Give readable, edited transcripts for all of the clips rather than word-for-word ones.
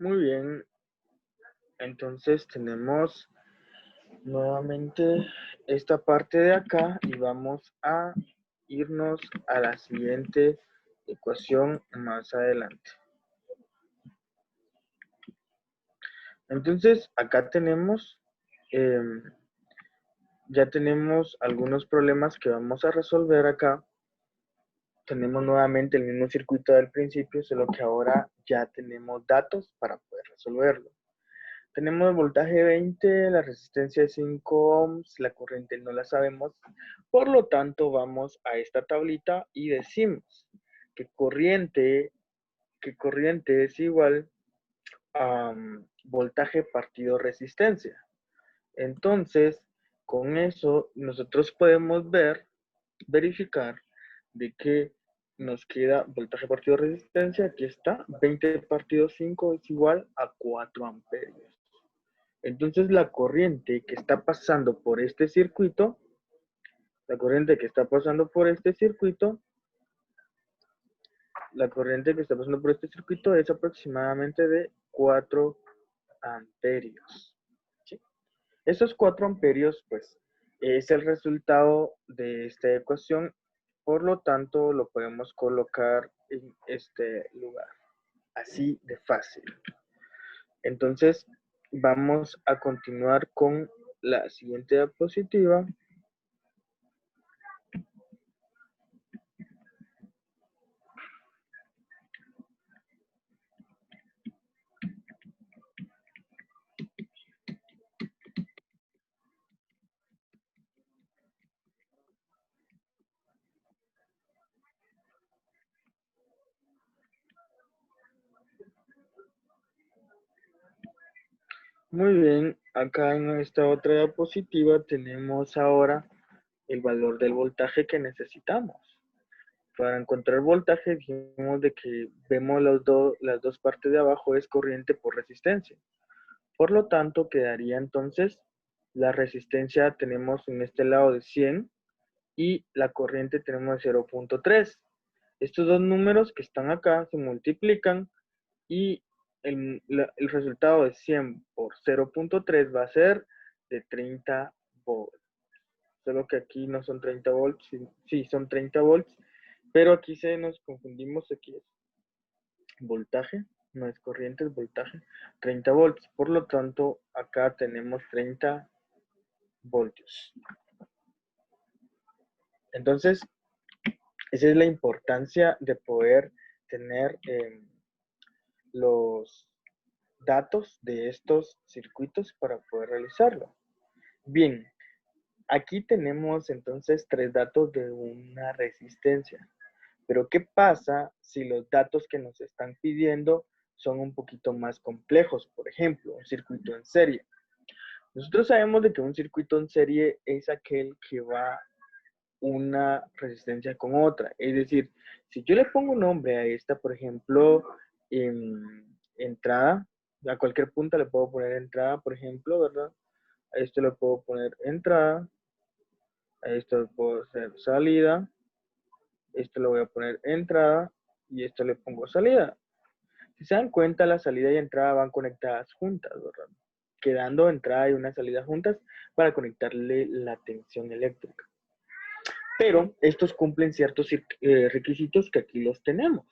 Muy bien, entonces tenemos nuevamente esta parte de acá y vamos a irnos a la siguiente ecuación más adelante. Entonces acá tenemos, ya tenemos algunos problemas que vamos a resolver acá. Tenemos nuevamente el mismo circuito del principio, solo que ahora ya tenemos datos para poder resolverlo. Tenemos el voltaje 20, la resistencia de 5 ohms, la corriente no la sabemos. Por lo tanto, vamos a esta tablita y decimos que corriente es igual a voltaje partido resistencia. Entonces, con eso nosotros podemos verificar de que nos queda voltaje partido resistencia. Aquí está, 20 partido 5 es igual a 4 amperios. Entonces la corriente que está pasando por este circuito, es aproximadamente de 4 amperios. ¿Sí? Esos 4 amperios, pues, es el resultado de esta ecuación, por lo tanto, lo podemos colocar en este lugar, así de fácil. Entonces, vamos a continuar con la siguiente diapositiva. Muy bien, acá en esta otra diapositiva tenemos ahora el valor del voltaje que necesitamos. Para encontrar voltaje dijimos de que vemos las dos partes de abajo es corriente por resistencia. Por lo tanto, quedaría entonces la resistencia tenemos en este lado de 100 y la corriente tenemos de 0.3. Estos dos números que están acá se multiplican y el resultado de 100 por 0.3 va a ser de 30 volts. Solo que aquí no son 30 volts, sí son 30 volts, pero aquí se nos confundimos, aquí es voltaje, no es corriente, es voltaje, 30 volts. Por lo tanto, acá tenemos 30 voltios. Entonces, esa es la importancia de poder tener los datos de estos circuitos para poder realizarlo. Bien, aquí tenemos entonces 3 datos de una resistencia. Pero ¿qué pasa si los datos que nos están pidiendo son un poquito más complejos? Por ejemplo, un circuito en serie. Nosotros sabemos de que un circuito en serie es aquel que va una resistencia con otra. Es decir, si yo le pongo un nombre a esta, por ejemplo, entrada, a cualquier punta le puedo poner entrada, por ejemplo, ¿verdad? A esto le puedo poner entrada, a esto le puedo hacer salida, esto le voy a poner entrada y esto le pongo salida. Si se dan cuenta, la salida y entrada van conectadas juntas, ¿verdad? Quedando entrada y una salida juntas para conectarle la tensión eléctrica. Pero estos cumplen ciertos requisitos que aquí los tenemos.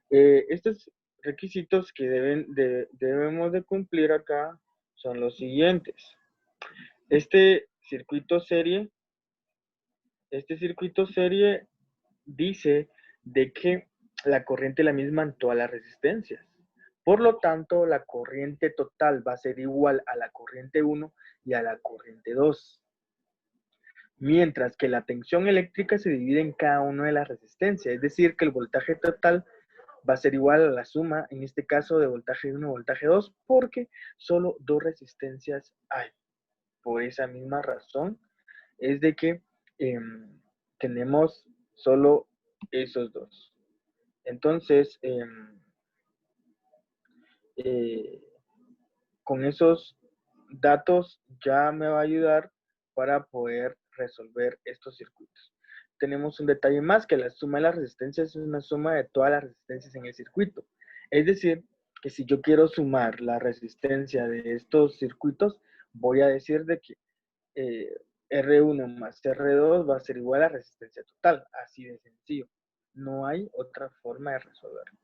Estos requisitos que debemos de cumplir acá son los siguientes. Este circuito serie dice de que la corriente es la misma en todas las resistencias. Por lo tanto, la corriente total va a ser igual a la corriente 1 y a la corriente 2. Mientras que la tensión eléctrica se divide en cada una de las resistencias, es decir, que el voltaje total va a ser igual a la suma, en este caso de voltaje 1 y voltaje 2, porque solo dos resistencias hay. Por esa misma razón es de que tenemos solo esos dos. Entonces, con esos datos ya me va a ayudar para poder resolver estos circuitos. Tenemos un detalle más, que la suma de las resistencias es una suma de todas las resistencias en el circuito. Es decir, que si yo quiero sumar la resistencia de estos circuitos, voy a decir de que eh, R1 más R2 va a ser igual a resistencia total, así de sencillo. No hay otra forma de resolverlo.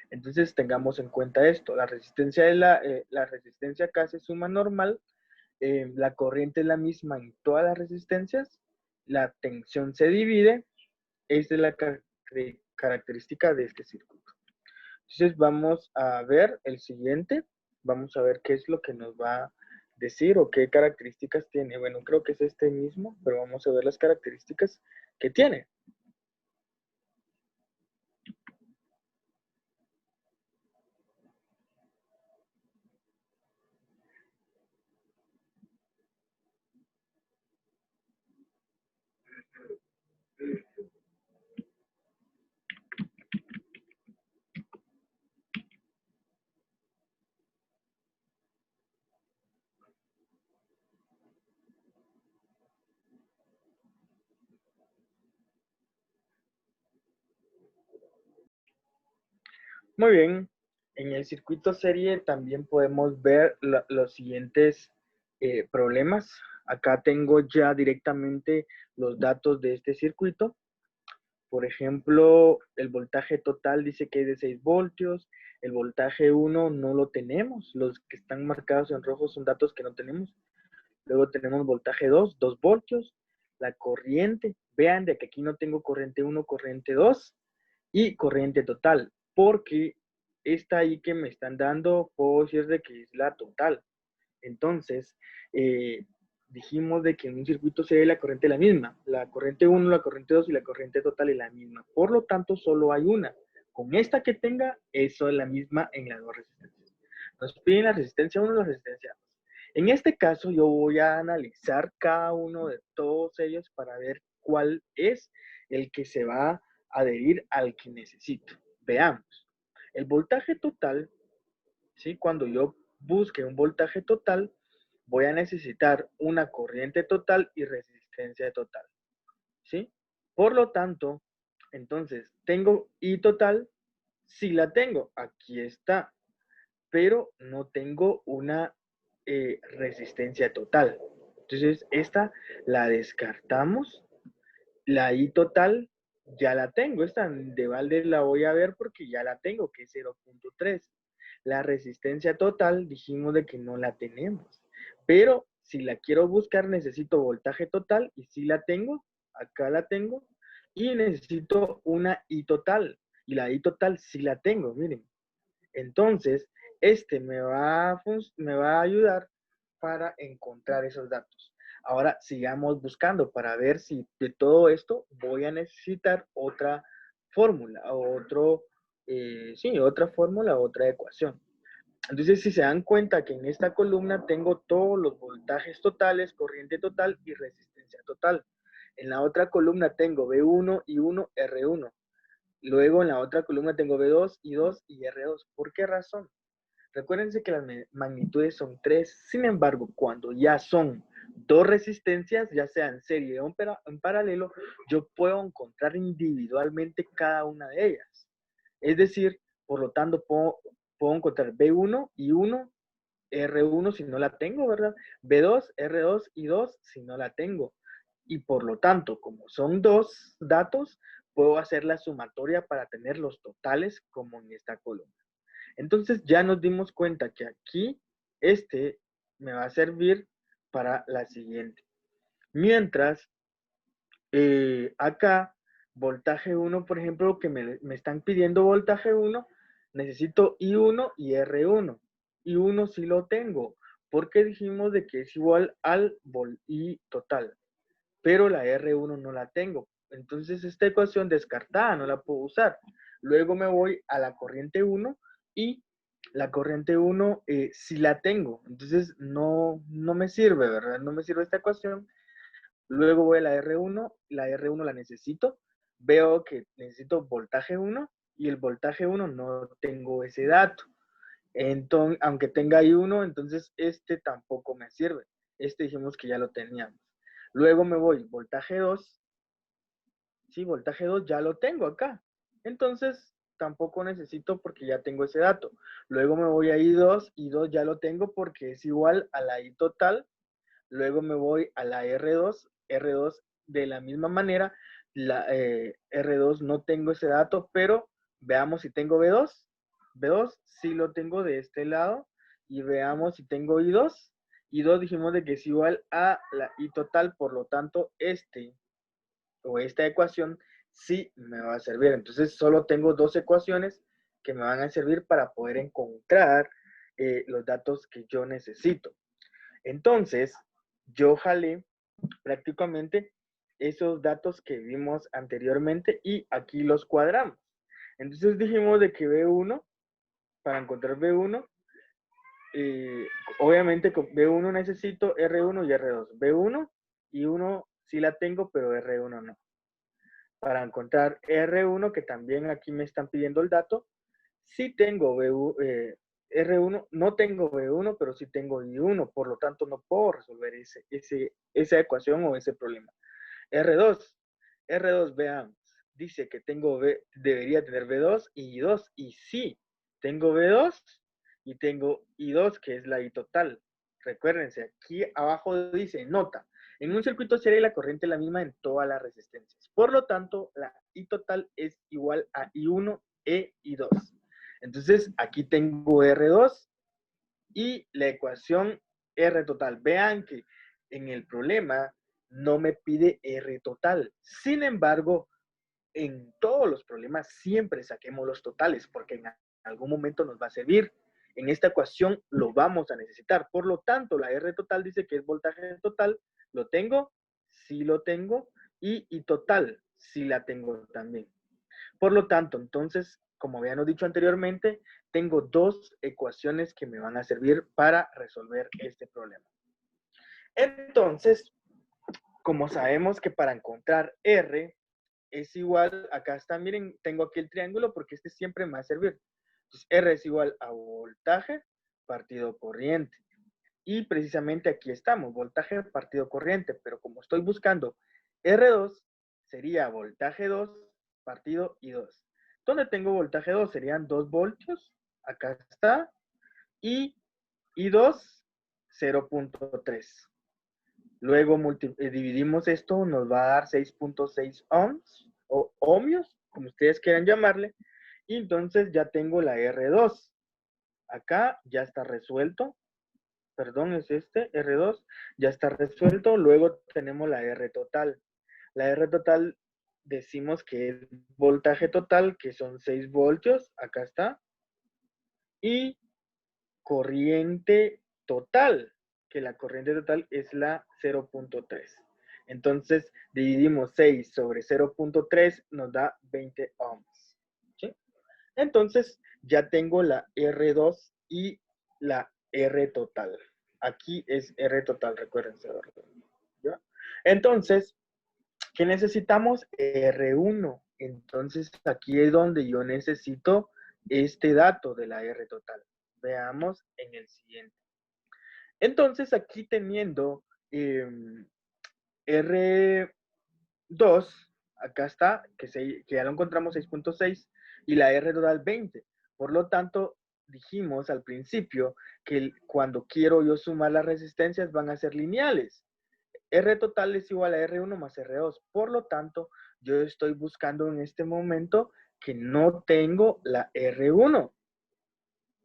Entonces tengamos en cuenta esto, la resistencia de la resistencia acá se suma normal, la corriente es la misma en todas las resistencias, la tensión se divide, esa es la característica de este circuito. Entonces vamos a ver el siguiente, vamos a ver qué es lo que nos va a decir o qué características tiene. Bueno, creo que es este mismo, pero vamos a ver las características que tiene. Muy bien, en el circuito serie también podemos ver los siguientes problemas. Acá tengo ya directamente los datos de este circuito. Por ejemplo, el voltaje total dice que es de 6 voltios, el voltaje 1 no lo tenemos, los que están marcados en rojo son datos que no tenemos. Luego tenemos voltaje 2, 2 voltios, la corriente, vean de que aquí no tengo corriente 1, corriente 2 y corriente total, porque esta ahí que me están dando, puedo decir de que es la total. Entonces, dijimos de que en un circuito serie la corriente es la misma. La corriente 1, la corriente 2 y la corriente total es la misma. Por lo tanto, solo hay una. Con esta que tenga, eso es la misma en las dos resistencias. Nos piden la resistencia 1 y la resistencia 2. En este caso, yo voy a analizar cada uno de todos ellos para ver cuál es el que se va a adherir al que necesito. Veamos. El voltaje total, ¿sí? Cuando yo busque un voltaje total, voy a necesitar una corriente total y resistencia total, ¿sí? Por lo tanto, entonces, ¿tengo I total? Sí la tengo, aquí está, pero no tengo una resistencia total. Entonces, esta la descartamos. La I total ya la tengo. Esta de balde la voy a ver porque ya la tengo, que es 0.3. La resistencia total dijimos de que no la tenemos. Pero si la quiero buscar necesito voltaje total y si la tengo, acá la tengo. Y necesito una I total. Y la I total sí la tengo, miren. Entonces, este me va a ayudar para encontrar esos datos. Ahora sigamos buscando para ver si de todo esto voy a necesitar otra fórmula, otra fórmula, otra ecuación. Entonces, si se dan cuenta que en esta columna tengo todos los voltajes totales, corriente total y resistencia total. En la otra columna tengo B1, I1, R1. Luego en la otra columna tengo B2, I2 y R2. ¿Por qué razón? Recuérdense que las magnitudes son 3. Sin embargo, cuando ya son dos resistencias, ya sea en serie o en paralelo, yo puedo encontrar individualmente cada una de ellas. Es decir, por lo tanto, puedo encontrar B1 y 1, R1 si no la tengo, ¿verdad? B2, R2 y 2 si no la tengo. Y por lo tanto, como son dos datos, puedo hacer la sumatoria para tener los totales como en esta columna. Entonces ya nos dimos cuenta que aquí este me va a servir para la siguiente. Mientras acá, voltaje 1, por ejemplo, que me están pidiendo voltaje 1, necesito I1 y R1. I1 sí lo tengo, porque dijimos de que es igual al I total, pero la R1 no la tengo. Entonces esta ecuación descartada, no la puedo usar. Luego me voy a la corriente 1 y la corriente 1 sí la tengo. Entonces no me sirve, ¿verdad? No me sirve esta ecuación. Luego voy a la R1 la necesito. Veo que necesito voltaje 1 y el voltaje 1 no tengo ese dato. Entonces, aunque tenga I1, entonces este tampoco me sirve. Este dijimos que ya lo teníamos. Luego me voy, voltaje 2. Sí, voltaje 2 ya lo tengo acá. Entonces, tampoco necesito porque ya tengo ese dato. Luego me voy a I2, I2 ya lo tengo porque es igual a la I total. Luego me voy a la R2, R2 de la misma manera, la R2 no tengo ese dato, pero veamos si tengo B2. B2 sí lo tengo de este lado y veamos si tengo I2. I2 dijimos de que es igual a la I total, por lo tanto esta ecuación sí me va a servir. Entonces solo tengo dos ecuaciones que me van a servir para poder encontrar los datos que yo necesito. Entonces, yo jalé prácticamente esos datos que vimos anteriormente y aquí los cuadramos. Entonces dijimos de que B1, para encontrar B1, eh, obviamente con B1 necesito R1 y R2. B1 y 1 sí la tengo, pero R1 no. Para encontrar R1, que también aquí me están pidiendo el dato, sí tengo R1, no tengo B1, pero sí tengo I1, por lo tanto no puedo resolver esa ecuación o ese problema. R2, R2, veamos, dice que debería tener B2 y I2, y sí, tengo B2 y tengo I2, que es la I total. Recuérdense, aquí abajo dice nota. En un circuito serie la corriente es la misma en todas las resistencias. Por lo tanto, la I total es igual a I1 e I2. Entonces, aquí tengo R2 y la ecuación R total. Vean que en el problema no me pide R total. Sin embargo, en todos los problemas siempre saquemos los totales porque en algún momento nos va a servir. En esta ecuación lo vamos a necesitar. Por lo tanto, la R total dice que es voltaje total. ¿Lo tengo? Sí lo tengo. Y total, sí la tengo también. Por lo tanto, entonces, como habíamos dicho anteriormente, tengo dos ecuaciones que me van a servir para resolver este problema. Entonces, como sabemos que para encontrar R es igual, acá está, miren, tengo aquí el triángulo porque este siempre me va a servir. Entonces, R es igual a voltaje partido corriente. Y precisamente aquí estamos, voltaje partido corriente, pero como estoy buscando R2, sería voltaje 2 partido I2. ¿Dónde tengo voltaje 2? Serían 2 voltios, acá está, y I2, 0.3. Luego dividimos esto, nos va a dar 6.6 ohms, o ohmios, como ustedes quieran llamarle, y entonces ya tengo la R2. Acá ya está resuelto, perdón, es este, R2, ya está resuelto. Luego tenemos la R total. La R total decimos que es voltaje total, que son 6 voltios, acá está. Y corriente total, que la corriente total es la 0.3. Entonces, dividimos 6 sobre 0.3, nos da 20 ohms. ¿Sí? Entonces, ya tengo la R2 y la R total. Aquí es R total, recuérdense. ¿Ya? Entonces, ¿qué necesitamos? R1. Entonces, aquí es donde yo necesito este dato de la R total. Veamos en el siguiente. Entonces, aquí teniendo R2, acá está, que ya lo encontramos 6.6, y la R total 20. Por lo tanto, dijimos al principio que cuando quiero yo sumar las resistencias van a ser lineales. R total es igual a R1 más R2. Por lo tanto, yo estoy buscando en este momento que no tengo la R1.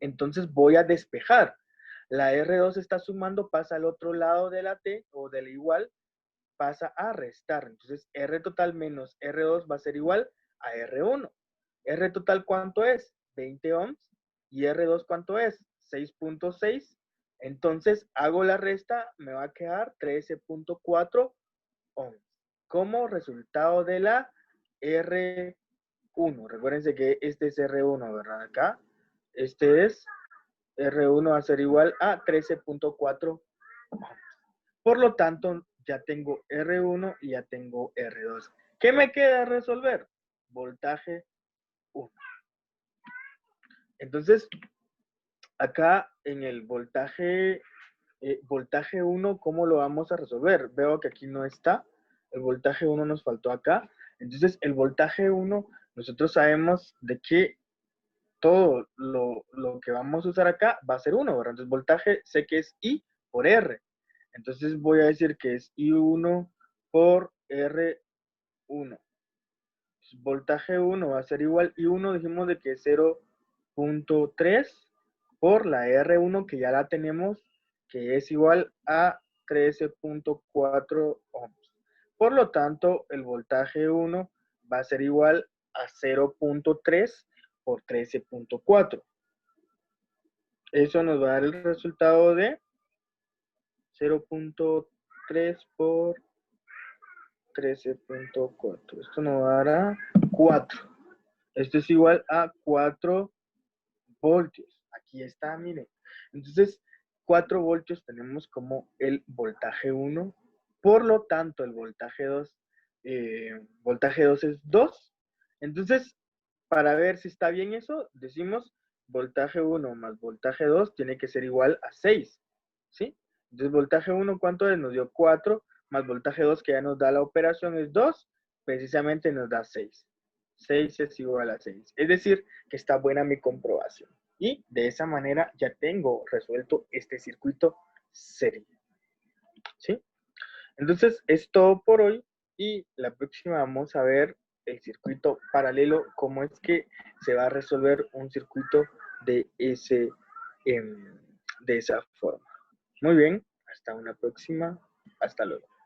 Entonces voy a despejar. La R2 está sumando, pasa al otro lado de la T o de la igual, pasa a restar. Entonces R total menos R2 va a ser igual a R1. R total, ¿cuánto es? 20 ohms. ¿Y R2 cuánto es? 6.6. Entonces hago la resta, me va a quedar 13.4 ohms. Como resultado de la R1. Recuérdense que este es R1, ¿verdad? Acá. Este es R1 va a ser igual a 13.4 ohms. Por lo tanto, ya tengo R1 y ya tengo R2. ¿Qué me queda resolver? Voltaje 1. Entonces, acá en el voltaje 1, ¿cómo lo vamos a resolver? Veo que aquí no está. El voltaje 1 nos faltó acá. Entonces, el voltaje 1 nosotros sabemos de que todo lo que vamos a usar acá va a ser 1, ¿verdad? Entonces, voltaje sé que es I por R. Entonces, voy a decir que es I1 por R1. Entonces, voltaje 1 va a ser igual, I1 dijimos de que es 0.3 por la R1 que ya la tenemos, que es igual a 13.4 ohms. Por lo tanto, el voltaje 1 va a ser igual a 0.3 por 13.4. Eso nos va a dar el resultado de 0.3 por 13.4. Esto nos va a dar a 4. Esto es igual a 4 voltios. Aquí está, miren. Entonces, 4 voltios tenemos como el voltaje 1. Por lo tanto, el voltaje 2 es 2. Entonces, para ver si está bien eso, decimos voltaje 1 más voltaje 2 tiene que ser igual a 6. ¿Sí? Entonces, voltaje 1, ¿cuánto es? Nos dio 4, más voltaje 2, que ya nos da la operación, es 2, precisamente nos da 6. 6 es igual a 6. Es decir, que está buena mi comprobación. Y de esa manera ya tengo resuelto este circuito serie. ¿Sí? Entonces, es todo por hoy y la próxima vamos a ver el circuito paralelo, cómo es que se va a resolver un circuito de, de esa forma. Muy bien, hasta una próxima. Hasta luego.